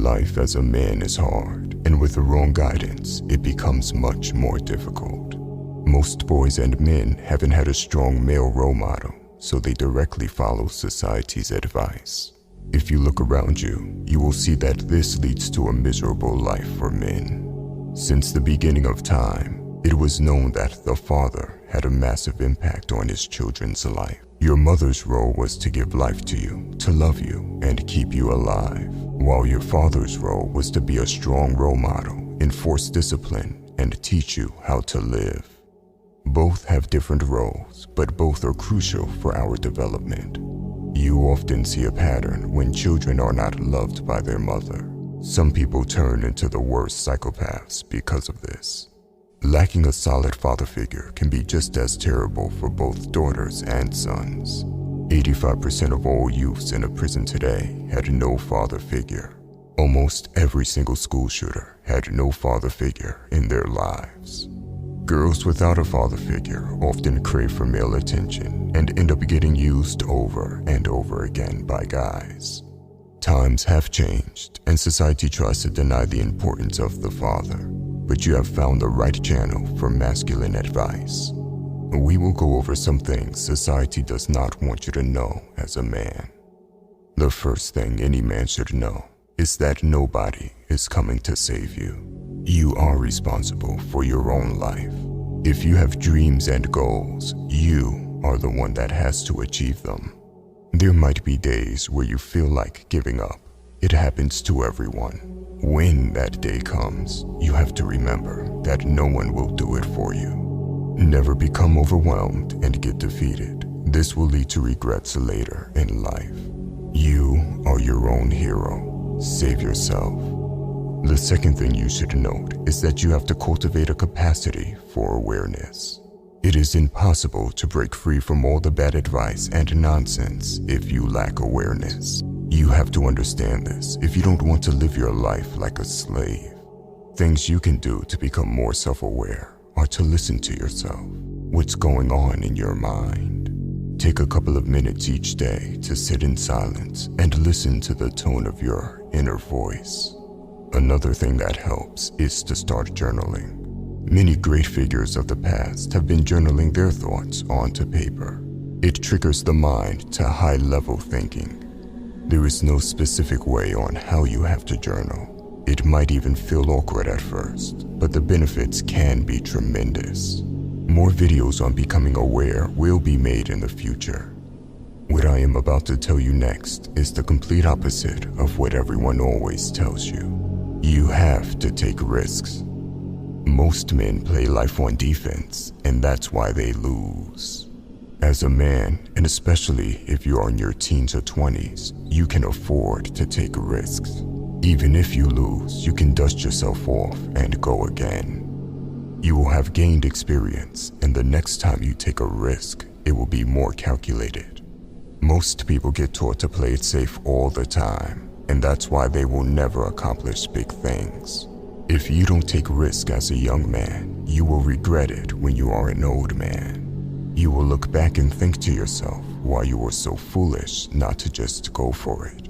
Life as a man is hard, and with the wrong guidance, it becomes much more difficult. Most boys and men haven't had a strong male role model, so they directly follow society's advice. If you look around you, you will see that this leads to a miserable life for men. Since the beginning of time, it was known that the father had a massive impact on his children's life. Your mother's role was to give life to you, to love you, and keep you alive, while your father's role was to be a strong role model, enforce discipline, and teach you how to live. Both have different roles, but both are crucial for our development. You often see a pattern when children are not loved by their mother. Some people turn into the worst psychopaths because of this. Lacking a solid father figure can be just as terrible for both daughters and sons. 85% of all youths in a prison today had no father figure. Almost every single school shooter had no father figure in their lives. Girls without a father figure often crave for male attention and end up getting used over and over again by guys. Times have changed, and society tries to deny the importance of the father, but you have found the right channel for masculine advice. We will go over some things society does not want you to know as a man. The first thing any man should know is that nobody is coming to save you. You are responsible for your own life. If you have dreams and goals, you are the one that has to achieve them. There might be days where you feel like giving up. It happens to everyone. When that day comes, you have to remember that no one will do it for you. Never become overwhelmed and get defeated. This will lead to regrets later in life. You are your own hero. Save yourself. The second thing you should note is that you have to cultivate a capacity for awareness. It is impossible to break free from all the bad advice and nonsense if you lack awareness. You have to understand this if you don't want to live your life like a slave. Things you can do to become more self-aware are to listen to yourself. What's going on in your mind? Take a couple of minutes each day to sit in silence and listen to the tone of your inner voice. Another thing that helps is to start journaling. Many great figures of the past have been journaling their thoughts onto paper. It triggers the mind to high-level thinking. There is no specific way on how you have to journal. It might even feel awkward at first, but the benefits can be tremendous. More videos on becoming aware will be made in the future. What I am about to tell you next is the complete opposite of what everyone always tells you. You have to take risks. Most men play life on defense, and that's why they lose. As a man, and especially if you are in your teens or 20s, you can afford to take risks. Even if you lose, you can dust yourself off and go again. You will have gained experience, and the next time you take a risk, it will be more calculated. Most people get taught to play it safe all the time, and that's why they will never accomplish big things. If you don't take risk as a young man, you will regret it when you are an old man. You will look back and think to yourself why you were so foolish not to just go for it.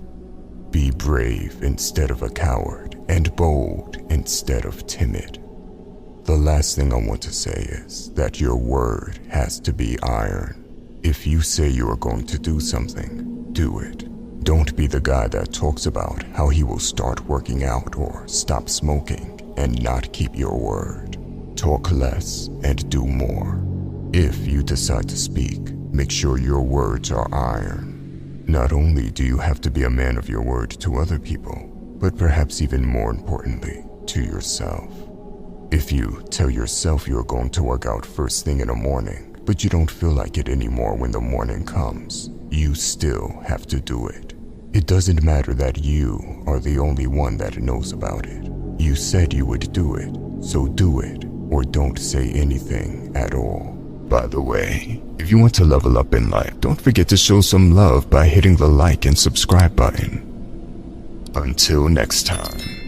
Be brave instead of a coward, and bold instead of timid. The last thing I want to say is that your word has to be iron. If you say you are going to do something, do it. Don't be the guy that talks about how he will start working out or stop smoking and not keep your word. Talk less and do more. If you decide to speak, make sure your words are iron. Not only do you have to be a man of your word to other people, but perhaps even more importantly, to yourself. If you tell yourself you're going to work out first thing in the morning, but you don't feel like it anymore when the morning comes, you still have to do it. It doesn't matter that you are the only one that knows about it. You said you would do it, so do it, or don't say anything at all. By the way, if you want to level up in life, don't forget to show some love by hitting the like and subscribe button. Until next time.